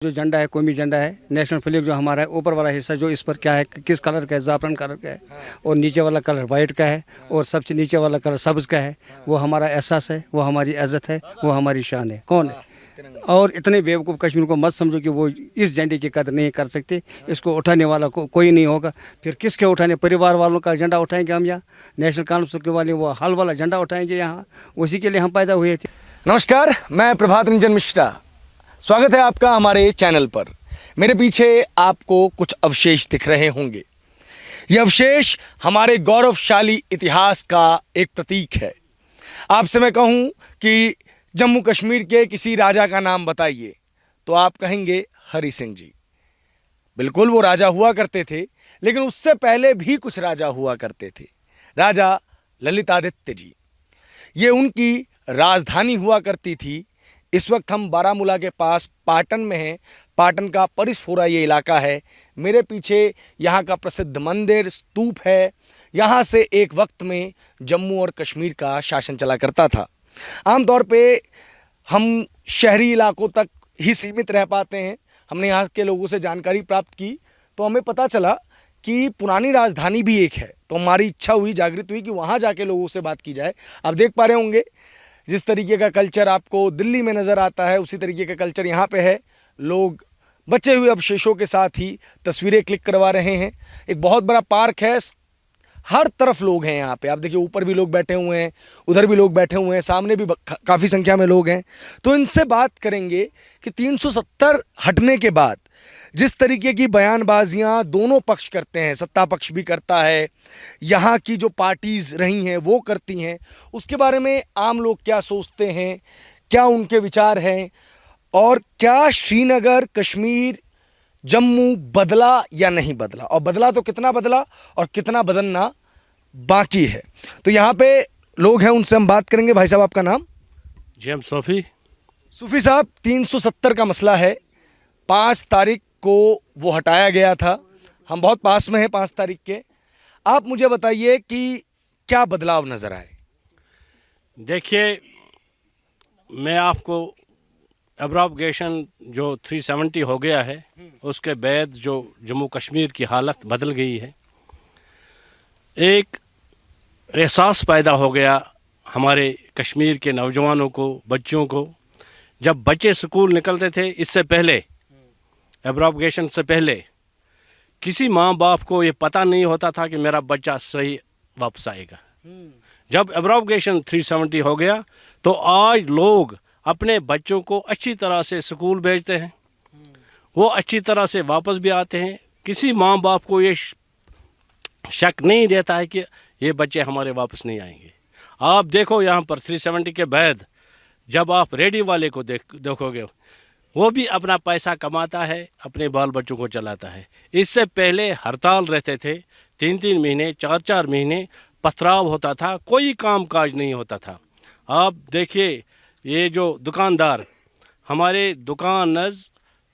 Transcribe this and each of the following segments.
जो झंडा है, कौमी झंडा है, नेशनल फ्लैग जो हमारा है, ऊपर वाला हिस्सा जो इस पर क्या है, किस कलर का है, जाफरान कलर का है, और नीचे वाला कलर वाइट का है, और सबसे नीचे वाला कलर सब्ज का है। वो हमारा एहसास है, वो हमारी इज्जत है, वो हमारी शान है। कौन है? और इतने बेवकूफ़ कश्मीर को मत समझो कि वो इस झंडे की कदर नहीं कर सकते। इसको उठाने वाला कोई नहीं होगा। फिर किसके उठाने? परिवार वालों का झंडा उठाएंगे हम यहाँ, नेशनल काउंसिल के वाले वो हल वाला झंडा उठाएंगे यहाँ। उसी के लिए हम पैदा हुए थे। नमस्कार, मैं प्रभात रंजन मिश्रा, स्वागत है आपका हमारे चैनल पर। मेरे पीछे आपको कुछ अवशेष दिख रहे होंगे। ये अवशेष हमारे गौरवशाली इतिहास का एक प्रतीक है। आपसे मैं कहूँ कि जम्मू कश्मीर के किसी राजा का नाम बताइए तो आप कहेंगे हरि सिंह जी। बिल्कुल, वो राजा हुआ करते थे, लेकिन उससे पहले भी कुछ राजा हुआ करते थे। राजा ललितादित्य जी, ये उनकी राजधानी हुआ करती थी। इस वक्त हम बारामूला के पास पाटन में हैं। पाटन का परिसफोरा ये इलाका है। मेरे पीछे यहाँ का प्रसिद्ध मंदिर स्तूप है। यहाँ से एक वक्त में जम्मू और कश्मीर का शासन चला करता था। आमतौर पे हम शहरी इलाकों तक ही सीमित रह पाते हैं। हमने यहाँ के लोगों से जानकारी प्राप्त की तो हमें पता चला कि पुरानी राजधानी भी एक है। तो हमारी इच्छा हुई, जागृत हुई कि वहाँ जाके लोगों से बात की जाए। आप देख पा रहे होंगे जिस तरीके का कल्चर आपको दिल्ली में नज़र आता है, उसी तरीके का कल्चर यहाँ पे है। लोग बचे हुए अवशेषों के साथ ही तस्वीरें क्लिक करवा रहे हैं। एक बहुत बड़ा पार्क है, हर तरफ लोग हैं यहाँ पे। आप देखिए, ऊपर भी लोग बैठे हुए हैं, उधर भी लोग बैठे हुए हैं, सामने भी काफ़ी संख्या में लोग हैं। तो इनसे बात करेंगे कि 370 हटने के बाद जिस तरीके की बयानबाजियां दोनों पक्ष करते हैं, सत्ता पक्ष भी करता है, यहाँ की जो पार्टीज़ रही हैं वो करती हैं, उसके बारे में आम लोग क्या सोचते हैं, क्या उनके विचार हैं, और क्या श्रीनगर, कश्मीर, जम्मू बदला या नहीं बदला, और बदला तो कितना बदला और कितना बदलना बाकी है। तो यहाँ पे लोग हैं, उनसे हम बात करेंगे। भाई साहब, आपका नाम? जी, हम सूफ़ी साहब, 370 का मसला है। 5 तारीख को वो हटाया गया था। हम बहुत पास में हैं 5 तारीख के। आप मुझे बताइए कि क्या बदलाव नज़र आए। देखिए, मैं आपको एब्रॉगेशन जो 370 हो गया है, उसके बाद जो जम्मू कश्मीर की हालत बदल गई है। एक एहसास पैदा हो गया हमारे कश्मीर के नौजवानों को, बच्चों को। जब बच्चे स्कूल निकलते थे, इससे पहले, एब्रॉगेशन से पहले, किसी माँ बाप को ये पता नहीं होता था कि मेरा बच्चा सही वापस आएगा। जब एब्रॉगेशन 370 हो गया तो आज लोग अपने बच्चों को अच्छी तरह से स्कूल भेजते हैं, वो अच्छी तरह से वापस भी आते हैं। किसी माँ बाप को ये शक नहीं रहता है कि ये बच्चे हमारे वापस नहीं आएंगे। आप देखो, यहाँ पर 370 के बाद जब आप रेडी वाले को देखोगे, वो भी अपना पैसा कमाता है, अपने बाल बच्चों को चलाता है। इससे पहले हड़ताल रहते थे, 3-3 महीने, 4-4 महीने पथराव होता था, कोई काम काज नहीं होता था। आप देखिए, ये जो दुकानदार, हमारे दुकान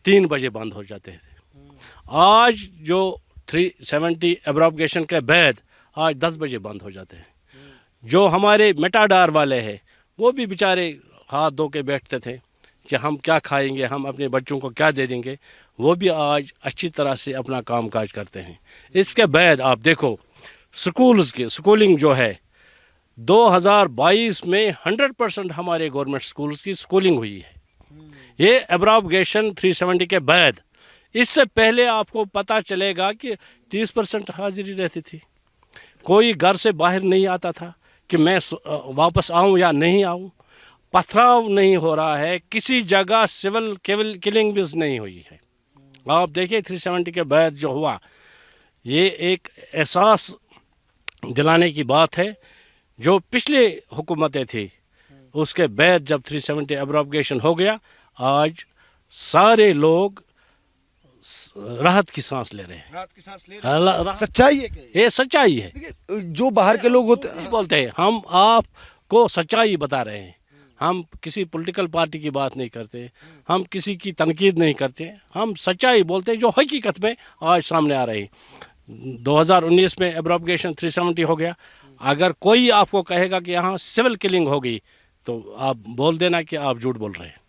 3 बजे बंद हो जाते थे। आज जो 370 एब्रॉगेशन के बाद आज 10 बजे बंद हो जाते हैं। जो हमारे मेटाडार वाले हैं, वो भी बेचारे हाथ धो के बैठते थे कि हम क्या खाएंगे, हम अपने बच्चों को क्या दे देंगे। वो भी आज अच्छी तरह से अपना काम काज करते हैं। इसके बाद आप देखो, स्कूलिंग जो है, 2022 में 100% हमारे गवर्नमेंट स्कूल्स की स्कूलिंग हुई है। ये एब्रॉगेशन 370 के बाद। इससे पहले आपको पता चलेगा कि 30% हाजिरी रहती थी। कोई घर से बाहर नहीं आता था कि मैं वापस आऊं या नहीं आऊं। पथराव नहीं हो रहा है, किसी जगह सिविल किलिंग भी नहीं हुई है। आप देखिए, 370 के बाद जो हुआ, ये एक एहसास दिलाने की बात है। जो पिछले हुकूमतें थी, उसके बाद जब 370 एब्रॉगेशन हो गया, आज सारे लोग राहत की सांस ले रहे हैं। राहत की सांस ले रहे हैं। सच्चाई है क्या? ये सच्चाई है। जो बाहर के लोग होते हैं, बोलते हैं, हम आपको सच्चाई बता रहे हैं। हम किसी पॉलिटिकल पार्टी की बात नहीं करते, हम किसी की तनकीद नहीं करते, हम सच्चाई बोलते हैं जो हकीकत में आज सामने आ रही है। 2019 में एब्रॉगेशन 370 हो गया। अगर कोई आपको कहेगा कि यहाँ सिविल किलिंग होगी, तो आप बोल देना कि आप झूठ बोल रहे हैं।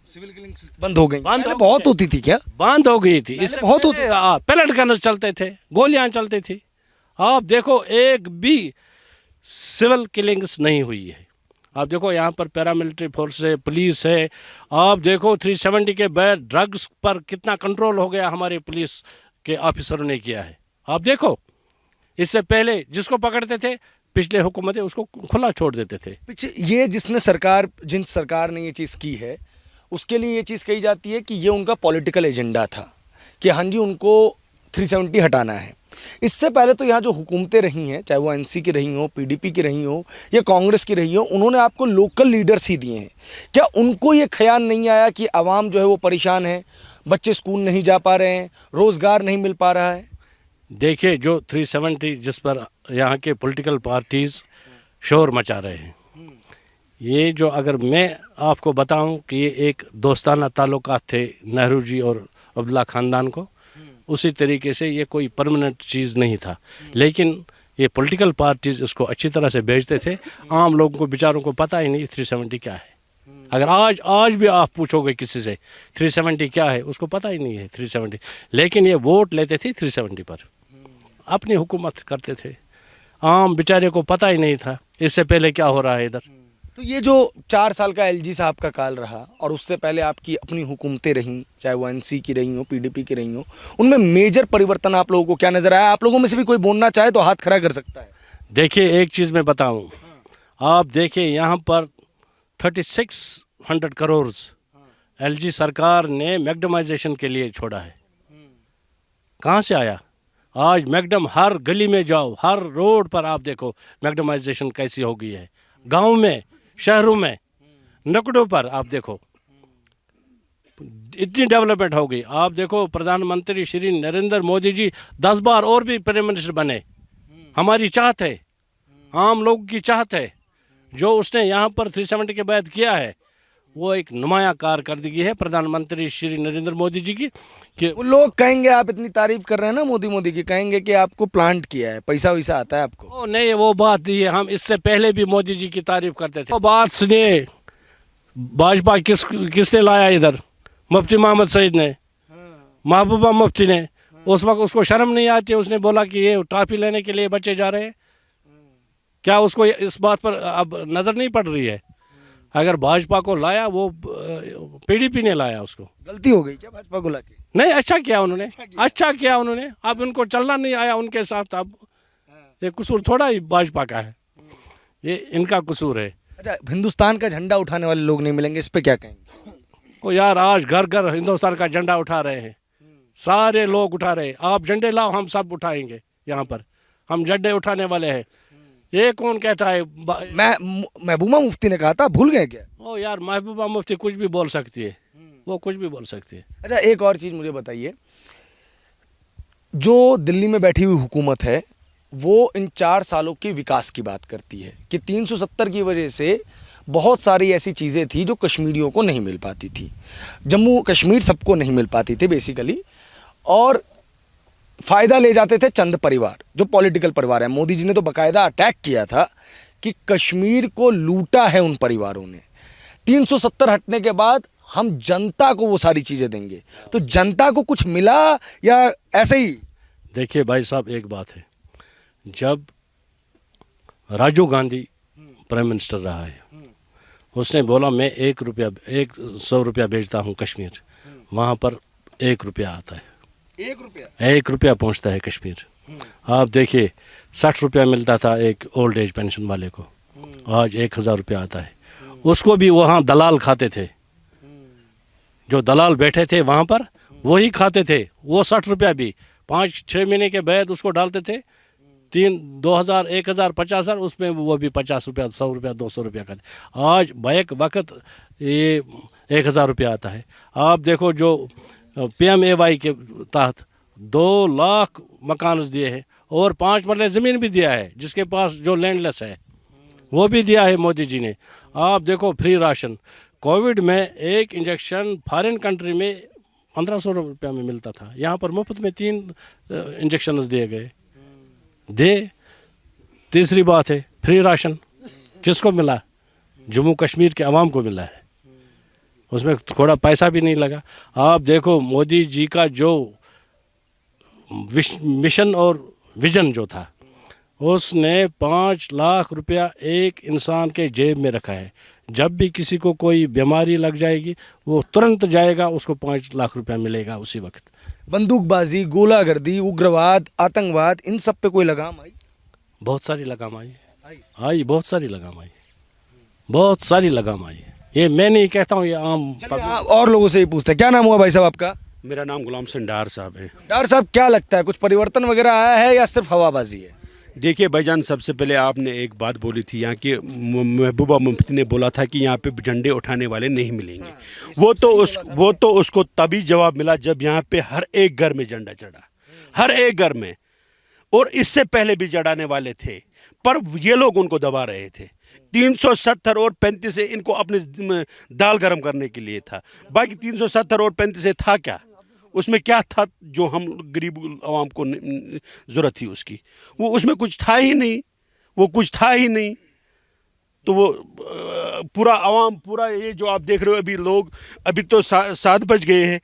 सिविल किलिंग्स बंद हो गई, बंद पहले हो बहुत गई। होती थी क्या? बंद हो गई थी, इससे बहुत पहले, पैलेट गन्स चलते थे, गोलियां चलती थी। आप देखो एक भी सिविल किलिंग्स नहीं हुई है। आप देखो यहाँ पर पैरामिलिट्री फोर्स है, पुलिस है। आप देखो 370 के बाद ड्रग्स पर कितना कंट्रोल हो गया हमारे पुलिस के ऑफिसरों ने किया है। आप देखो इससे पहले जिसको पकड़ते थे पिछले हुकूमतें उसको खुला छोड़ देते थे। पीछे ये जिन सरकार ने ये चीज़ की है उसके लिए ये चीज़ कही जाती है कि ये उनका पॉलिटिकल एजेंडा था कि हाँ जी उनको 370 हटाना है। इससे पहले तो यहाँ जो हुकूमतें रही हैं, चाहे वो एनसी की रही हो, पीडीपी की रही हो या कांग्रेस की रही हो, उन्होंने आपको लोकल लीडर्स ही दिए हैं। क्या उनको ये ख्याल नहीं आया कि आवाम जो है वो परेशान है, बच्चे स्कूल नहीं जा पा रहे हैं, रोज़गार नहीं मिल पा रहा है? देखिए जो 370 जिस पर यहाँ के पॉलिटिकल पार्टीज शोर मचा रहे हैं, ये जो अगर मैं आपको बताऊं कि ये एक दोस्ताना ताल्लुकात थे नेहरू जी और अब्दुल्ला ख़ानदान को, उसी तरीके से ये कोई परमानेंट चीज़ नहीं था। लेकिन ये पॉलिटिकल पार्टीज इसको अच्छी तरह से बेचते थे। आम लोगों को बेचारों को पता ही नहीं 370 क्या है। अगर आज भी आप पूछोगे किसी से 370 क्या है, उसको पता ही नहीं है 370। लेकिन ये वोट लेते थे 370 पर, अपनी हुकूमत करते थे। आम बेचारे को पता ही नहीं था इससे पहले क्या हो रहा है इधर। तो ये जो 4 साल का एलजी साहब का काल रहा और उससे पहले आपकी अपनी हुकूमतें रहीं, चाहे वो एनसी की रही हो, पीडीपी की रही हो, उनमें मेजर परिवर्तन आप लोगों को क्या नजर आया? आप लोगों में से भी कोई बोलना चाहे तो हाथ खड़ा कर सकता है। देखिए एक चीज़ मैं बताऊं, आप देखिए यहाँ पर 3600 करोड़ एलजी सरकार ने मैग्डमाइजेशन के लिए छोड़ा है। कहाँ से आया? आज मैग्डम हर गली में जाओ, हर रोड पर आप देखो मैग्डमाइजेशन कैसी हो गई है। गांव में, शहरों में, नकड़ों पर आप देखो इतनी डेवलपमेंट हो गई। आप देखो प्रधानमंत्री श्री नरेंद्र मोदी जी 10 बार और भी प्राइम मिनिस्टर बने। हमारी चाहत है, आम लोगों की चाहत है। जो उसने यहाँ पर 370 के बाद किया है वो एक नुमाया कारकर्दगी है प्रधानमंत्री श्री नरेंद्र मोदी जी की। कि वो लोग कहेंगे, आप इतनी तारीफ कर रहे हैं ना मोदी की, कहेंगे कि आपको प्लांट किया है, पैसा वैसा आता है आपको। ओ नहीं, वो बात नहीं है। हम इससे पहले भी मोदी जी की तारीफ करते थे। वो बात सुनिए, भाजपा किसने लाया इधर? मुफ्ती मोहम्मद सईद ने, महबूबा मुफ्ती ने। उस वक्त उसको शर्म नहीं आती, उसने बोला कि ये ट्रॉफी लेने के लिए बच्चे जा रहे हैं। क्या उसको इस बात पर अब नज़र नहीं पड़ रही है? अगर भाजपा को लाया वो पीडीपी ने लाया, उसको गलती हो गई क्या भाजपा को लाके? नहीं, अच्छा किया उन्होंने, अच्छा किया उन्होंने। अब उनको चलना नहीं आया उनके साथ, अब ये कसूर थोड़ा ही भाजपा का है, ये इनका कसूर है। अच्छा, हिंदुस्तान का झंडा उठाने वाले लोग नहीं मिलेंगे, इस पे क्या कहेंगे? ओ यार, आज घर घर हिंदुस्तान का झंडा उठा रहे हैं, सारे लोग उठा रहे हैं। आप झंडे लाओ, हम सब उठाएंगे। यहाँ पर हम झंडे उठाने वाले हैं। ये कौन कहता है? महबूबा मुफ्ती ने कहा था, भूल गए क्या? ओ यार, महबूबा मुफ्ती कुछ भी बोल सकती है, वो कुछ भी बोल सकती है। अच्छा, एक और चीज़ मुझे बताइए, जो दिल्ली में बैठी हुई हुकूमत है वो इन 4 सालों के विकास की बात करती है कि 370 की वजह से बहुत सारी ऐसी चीज़ें थी जो कश्मीरियों को नहीं मिल पाती थी। जम्मू कश्मीर सबको नहीं मिल पाती थी बेसिकली, और फ़ायदा ले जाते थे चंद परिवार, जो पॉलिटिकल परिवार है। मोदी जी ने तो बाकायदा अटैक किया था कि कश्मीर को लूटा है उन परिवारों ने। 370 हटने के बाद हम जनता को वो सारी चीज़ें देंगे, तो जनता को कुछ मिला या ऐसे ही? देखिए भाई साहब, एक बात है, जब राजीव गांधी प्राइम मिनिस्टर रहा है, उसने बोला मैं 100 रुपया भेजता हूँ कश्मीर, वहाँ पर 1 रुपया आता है। 1 रुपया पहुँचता है कश्मीर। आप देखिए 60 रुपया मिलता था एक ओल्ड एज पेंशन वाले को, आज 1000 रुपया आता है। उसको भी वहाँ दलाल खाते थे, जो दलाल बैठे थे वहाँ पर वही खाते थे। वो 60 रुपया भी 5-6 महीने के बाद उसको डालते थे 2000, 1000, 50,000, उसमें वो भी 50 रुपया, 100 रुपया, 200 रुपया खाते। आज बैक वक्त ये 1000 रुपया आता है। आप देखो जो PMAY के तहत 2 लाख मकान दिए हैं और 5 मरले ज़मीन भी दिया है, जिसके पास जो लैंडलेस है वो भी दिया है मोदी जी ने। आप देखो फ्री राशन, कोविड में एक इंजेक्शन फॉरेन कंट्री में 1500 रुपया में मिलता था, यहाँ पर मुफ्त में 3 इंजेक्शन दिए गए। तीसरी बात है फ्री राशन किसको मिला? जम्मू कश्मीर के अवाम को मिला है। उसमें थोड़ा पैसा भी नहीं लगा। आप देखो मोदी जी का जो मिशन और विजन जो था, उसने 5 लाख रुपया एक इंसान के जेब में रखा है। जब भी किसी को कोई बीमारी लग जाएगी वो तुरंत जाएगा, उसको 5 लाख रुपया मिलेगा उसी वक्त। बंदूकबाजी, गोलागर्दी, उग्रवाद, आतंकवाद, इन सब पे कोई लगाम आई? बहुत सारी लगाम आई, बहुत सारी लगाम आई, बहुत सारी लगाम आई। ये मैं नहीं कहता हूँ, ये आम चलिए आप और लोगों से ही पूछते हैं। क्या नाम हुआ भाई साहब आपका? मेरा नाम गुलाम सिंह डार साहब है। डॉक्टर साहब, क्या लगता है कुछ परिवर्तन वगैरह आया है या सिर्फ हवाबाजी है? देखिए भाईजान, सबसे पहले आपने एक बात बोली थी यहाँ की, महबूबा मुफ्ती ने बोला था कि यहाँ पे झंडे उठाने वाले नहीं मिलेंगे। वो तो उसको तभी जवाब मिला जब यहाँ पे हर एक घर में झंडा चढ़ा, हर एक घर में। और इससे पहले भी चढ़ाने वाले थे, पर ये लोग उनको दबा रहे थे। 370 और 35 से इनको अपने दाल गरम करने के लिए था। बाकी 370 और 35 से था क्या? उसमें क्या था जो हम गरीब आवाम को ज़रूरत थी उसकी? वो उसमें कुछ था ही नहीं, वो कुछ था ही नहीं। तो वो पूरा आवाम, पूरा ये जो आप देख रहे हो अभी लोग, अभी तो 7 बज गए हैं,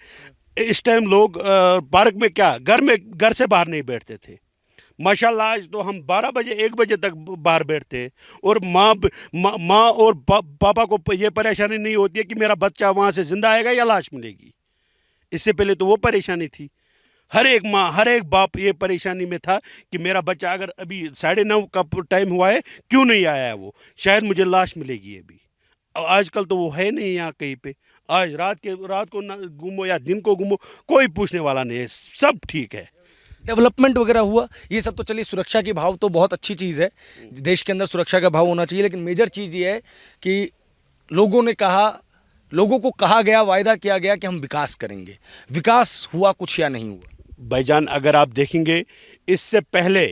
इस टाइम लोग पार्क में क्या, घर से बाहर नहीं बैठते थे। माशाल्लाह आज तो हम 12 बजे 1 बजे तक बाहर बैठते हैं। और माँ और पापा को ये परेशानी नहीं होती है कि मेरा बच्चा वहाँ से जिंदा आएगा या लाश मिलेगी। इससे पहले तो वो परेशानी थी। हर एक माँ, हर एक बाप ये परेशानी में था कि मेरा बच्चा अगर अभी 9:30 का टाइम हुआ है, क्यों नहीं आया है वो, शायद मुझे लाश मिलेगी अभी। आजकल तो वो है नहीं यहाँ कहीं पे। आज रात को घूमो या दिन को घूमो, कोई पूछने वाला नहीं है, सब ठीक है। डेवलपमेंट वगैरह हुआ, ये सब तो चलिए, सुरक्षा की भाव तो बहुत अच्छी चीज़ है, देश के अंदर सुरक्षा का भाव होना चाहिए। लेकिन मेजर चीज़ ये है कि लोगों को कहा गया, वायदा किया गया कि हम विकास करेंगे। विकास हुआ कुछ या नहीं हुआ? भाईजान अगर आप देखेंगे, इससे पहले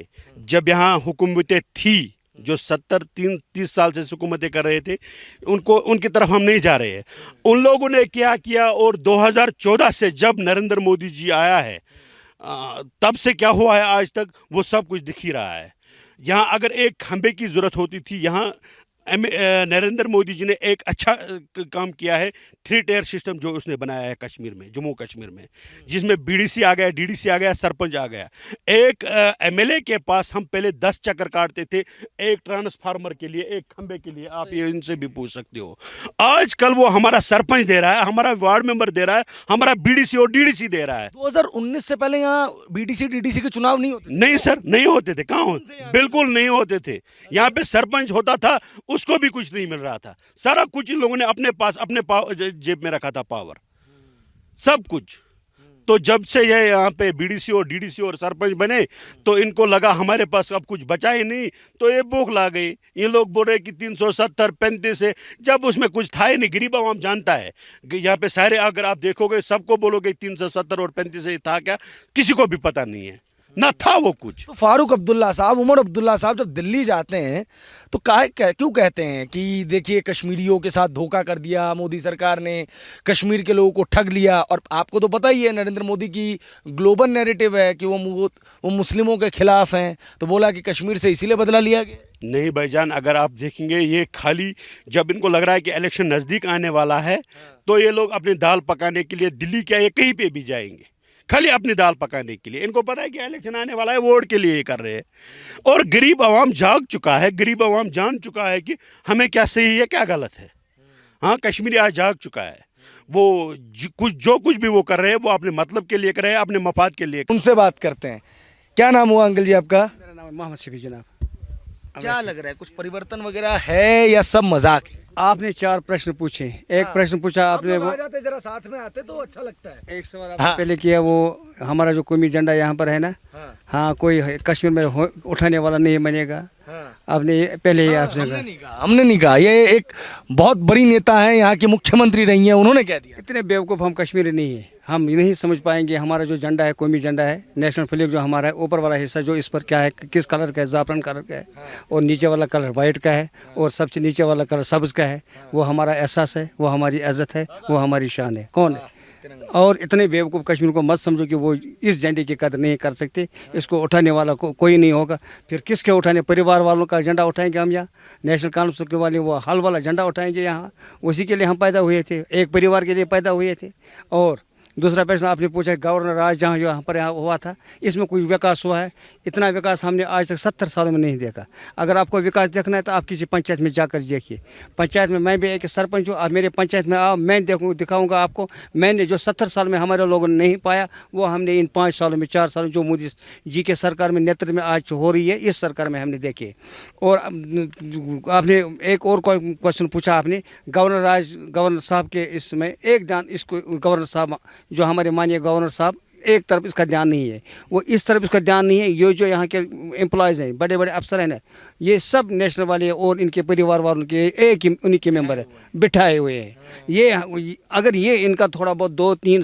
जब यहाँ हुकूमतें थी जो 30 साल से हुकूमतें कर रहे थे, उनकी तरफ हम नहीं जा रहे हैं। उन लोगों ने क्या किया, और 2014 से जब नरेंद्र मोदी जी आया है, तब से क्या हुआ है आज तक, वो सब कुछ दिख ही रहा है। यहाँ अगर एक खंबे की ज़रूरत होती थी, यहाँ नरेंद्र मोदी जी ने एक अच्छा काम किया है। 3 टियर सिस्टम जो उसने बनाया है कश्मीर में, जम्मू कश्मीर में, जिसमें बीडीसी आ गया, डीडीसी आ गया, सरपंच आ गया। एक एमएलए के पास हम पहले 10 चक्कर काटते थे एक ट्रांसफार्मर के लिए, एक खंबे के लिए। आप ये इनसे भी पूछ सकते हो। आजकल वो हमारा सरपंच दे रहा है, हमारा वार्ड मेंबर दे रहा है, हमारा बीडीसी और डीडीसी दे रहा है। 2019 से पहले यहाँ बीडीसी डीडीसी के चुनाव नहीं होते? नहीं सर, नहीं होते थे। कहाँ होते? बिल्कुल नहीं होते थे। यहाँ पे सरपंच होता था, उसको भी कुछ नहीं मिल रहा था। सारा कुछ इन लोगों ने अपने पास, अपने जेब में रखा था, पावर, सब कुछ। तो जब से ये यहाँ पे बीडीसी और डीडीसी और सरपंच बने, तो इनको लगा हमारे पास अब कुछ बचा ही नहीं, तो ये भूख ला गई। ये लोग बोल रहे कि 370 35 है, जब उसमें कुछ था ही नहीं। गरीब आवाम जानता है कि यहाँ पे सारे, अगर आप देखोगे सबको बोलोगे 370 और 35 है था क्या, किसी को भी पता नहीं है, ना था वो कुछ। तो फारूक अब्दुल्ला साहब, उमर अब्दुल्ला साहब जब दिल्ली जाते हैं तो क्यों कहते हैं कि देखिए कश्मीरियों के साथ धोखा कर दिया मोदी सरकार ने, कश्मीर के लोगों को ठग लिया? और आपको तो पता ही है नरेंद्र मोदी की ग्लोबल नैरेटिव है कि वो मुस्लिमों के खिलाफ हैं, तो बोला कि कश्मीर से इसीलिए बदला लिया गया। नहीं भाईजान, अगर आप देखेंगे, ये खाली जब इनको लग रहा है कि इलेक्शन नज़दीक आने वाला है, तो ये लोग अपनी दाल पकाने के लिए दिल्ली क्या, ये कहीं पे भी जाएंगे, खाली अपनी दाल पकाने के लिए। इनको पता है कि इलेक्शन आने वाला है, वोट के लिए ये कर रहे हैं। और गरीब आवाम जाग चुका है, गरीब आवाम जान चुका है कि हमें क्या सही है, क्या गलत है। हाँ, कश्मीरी आज जाग चुका है। वो जो कुछ भी वो कर रहे हैं, वो अपने मतलब के लिए कर रहे हैं, अपने मफाद के लिए। उनसे बात करते हैं। क्या नाम हुआ अंकल जी आपका? मेरा नाम मोहम्मद शफी जनाब। क्या लग रहा है, कुछ परिवर्तन वगैरह है या सब मजाक है? आपने 4 प्रश्न पूछे। एक प्रश्न पूछा आपने, वो जाते जरा साथ में आते तो अच्छा लगता है। एक सवाल आपने पहले किया, वो हमारा जो कौमी झंडा यहाँ पर है ना, हाँ, कोई कश्मीर में उठाने वाला नहीं बनेगा। आपने पहले ही आपसे हमने नहीं कहा। ये एक बहुत बड़ी नेता है, यहाँ की मुख्यमंत्री रही हैं, उन्होंने कह दिया। इतने बेवकूफ़ हम कश्मीरी नहीं है, हम नहीं समझ पाएंगे। हमारा जो झंडा है, कौमी झंडा है, नेशनल फ्लैग जो हमारा है, ऊपर वाला हिस्सा जो इस पर क्या है, किस कलर का है, ज़ाफ़रान कलर का है, और नीचे वाला कलर वाइट का है, और सबसे नीचे वाला कलर सब्ज़ का है। वो हमारा एहसास है, वो हमारी इज़्ज़त है, वो हमारी शान है। कौन है? और इतने बेवकूफ़ कश्मीर को मत समझो कि वो इस झंडे की कदर नहीं कर सकते। इसको उठाने वाला कोई नहीं होगा। फिर किसके उठाने? परिवार वालों का झंडा उठाएंगे हम यहाँ। नेशनल कॉन्फ्रेंस के वाले वो हल वाला झंडा उठाएंगे यहाँ। उसी के लिए हम पैदा हुए थे, एक परिवार के लिए पैदा हुए थे। और दूसरा प्रश्न आपने पूछा, गवर्नर राज जहाँ यहाँ पर यहाँ हुआ था, इसमें कोई विकास हुआ है? इतना विकास हमने आज तक 70 सालों में नहीं देखा। अगर आपको विकास देखना है तो आप किसी पंचायत में जाकर देखिए। पंचायत में मैं भी एक सरपंच हूँ, आप मेरे पंचायत में आओ, मैं दिखाऊंगा आपको। मैंने जो 70 साल में हमारे लोगों ने नहीं पाया, वो हमने इन 5 सालों में, 4 सालों जो मोदी जी के सरकार में नेतृत्व में आज हो रही है, इस सरकार में हमने देखे। और आपने एक और क्वेश्चन पूछा आपने, गवर्नर साहब के इसमें एक ध्यान, इसको गवर्नर साहब जो हमारे माननीय गवर्नर साहब, एक तरफ इसका ध्यान नहीं है, वो इस तरफ इसका ध्यान नहीं है। ये जो यहाँ के एम्प्लॉयज़ हैं, बड़े बड़े अफसर हैं ना, ये सब नेशनल वाले और इनके परिवार वालों के एक ही उन्हीं के मेंबर है, बिठाए हुए हैं। ये अगर ये इनका थोड़ा बहुत 2-3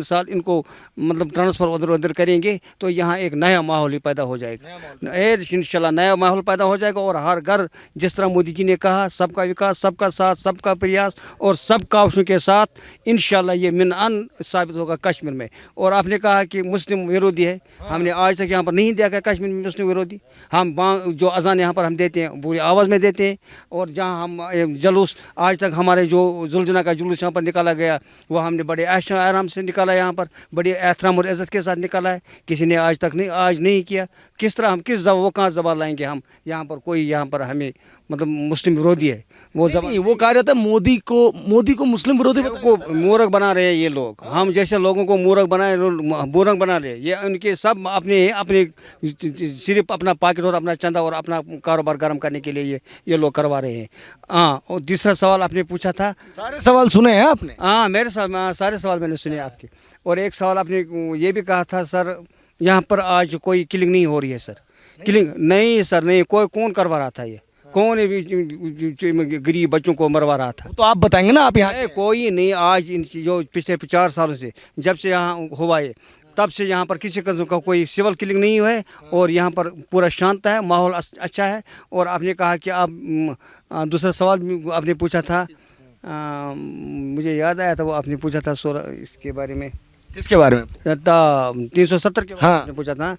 साल इनको मतलब ट्रांसफ़र उधर उधर करेंगे तो यहाँ एक नया माहौल ही पैदा हो जाएगा। इंशाल्लाह नया माहौल पैदा हो जाएगा। और हर घर, जिस तरह मोदी जी ने कहा, सबका विकास, सबका साथ, सबका प्रयास और सब कावशों के साथ इंशाल्लाह ये मिनान साबित होगा कश्मीर में। और आपने कहा कि मुस्लिम विरोधी है, हमने आज तक यहाँ पर नहीं देखा कश्मीर में मुस्लिम विरोधी। हम जो अजान यहाँ पर हम देते हैं पूरी आवाज़ में देते हैं। और जहाँ हम जुलूस, आज तक हमारे जो जुलजना का जुलूस यहाँ पर निकाला गया, वो हमने बड़े ऐश आराम से निकाला, यहाँ पर बड़ी एहतराम और इज़्ज़त के साथ निकाला है। किसी ने आज तक नहीं किया। किस तरह हम वो कहाँ ज़बान लाएंगे हम यहाँ पर? कोई यहाँ पर हमें मतलब मुस्लिम विरोधी है वो ज़बान। वो कहा जाता है मोदी को मुस्लिम विरोधी को मूर्ख बना रहे हैं ये लोग। हम जैसे लोगों को मूर्ख मूर्ख बना रहे हैं ये। उनके सब अपने सिर्फ अपना पॉकेट और अपना चंदा और अपना कारोबार गर्म करने के लिए ये लोग करवा रहे हैं। हाँ, और दूसरा सवाल आपने पूछा था। सारे सवाल सुने हैं आपने? हाँ, मेरे सारे सवाल मैंने सुने आपके। और एक सवाल आपने ये भी कहा था सर, यहाँ पर आज कोई किलिंग नहीं हो रही है सर। किलिंग नहीं सर, नहीं। कौन करवा रहा था? ये कौन गरीब बच्चों को मरवा रहा था? तो आप बताएंगे ना। आप यहाँ कोई नहीं। आज जो पिछले 4 सालों से जब से यहाँ हुआ है, तब से यहाँ पर किसी किस्म का कोई सिविल किलिंग नहीं हुआ है। और यहाँ पर पूरा शांत है, माहौल अच्छा है। और आपने कहा कि आप दूसरा सवाल आपने पूछा था, मुझे याद आया था, वो आपने पूछा था इसके बारे में। किसके बारे में? 370 के बारे में पूछा था।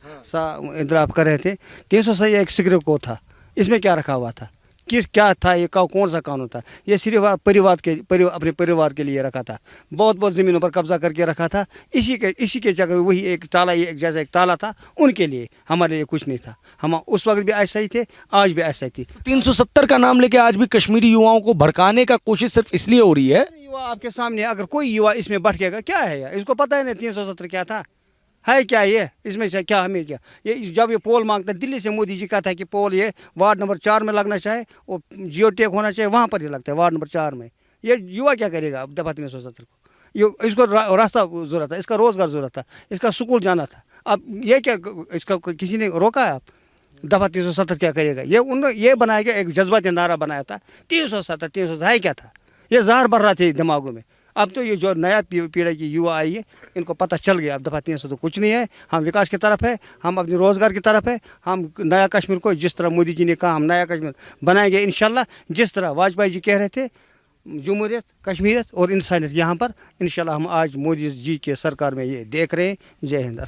इधर आप कर रहे थे 370 एक सिगरेट को था, इसमें क्या रखा हुआ था? क्या था ये? कौन सा कानून था? ये सिर्फ अपने परिवार के लिए रखा था। बहुत ज़मीनों पर कब्जा करके रखा था। इसी के चक्कर में वही एक ताला, एक जैसा एक ताला था उनके लिए, हमारे लिए कुछ नहीं था। हम उस वक्त भी ऐसा ही थे, आज भी ऐसा ही थी। 370 का नाम लेके आज भी कश्मीरी युवाओं को भड़काने का कोशिश सिर्फ इसलिए हो रही है। युवा आपके सामने, अगर कोई युवा इसमें भटकेगा, क्या है यार? इसको पता है नहीं 370 क्या था, है क्या ये? इसमें से क्या हमें क्या? ये जब ये पोल मांगता है, दिल्ली से मोदी जी कहता है कि पोल ये वार्ड नंबर 4 में लगना चाहिए और जियो टेक होना चाहिए, वहाँ पर ही लगता है वार्ड नंबर 4 में। ये युवा क्या करेगा अब दफा 370 को? इसको रास्ता ज़रूरत था, इसका रोज़गार ज़रूरत था, इसका स्कूल जाना था। अब ये क्या, इसका किसी ने रोका है? आप दफा 370 क्या करेगा? ये बनाया गया, एक जज्बाती नारा बनाया था 370 है क्या था? ये ज़हर भर रहा थे दिमागों में। अब तो ये जो नया पीढ़ी की युवा आई है, इनको पता चल गया अब दफा 300 तो कुछ नहीं है। हम विकास की तरफ है, हम अपने रोज़गार की तरफ है। हम नया कश्मीर को, जिस तरह मोदी जी ने कहा, हम नया कश्मीर बनाएंगे इंशाल्लाह। जिस तरह वाजपेयी जी कह रहे थे, जमहूरियत, कश्मीरियत और इंसानियत, यहाँ पर इंशाल्लाह हम आज मोदी जी के सरकार में ये देख रहे हैं। जय हिंद।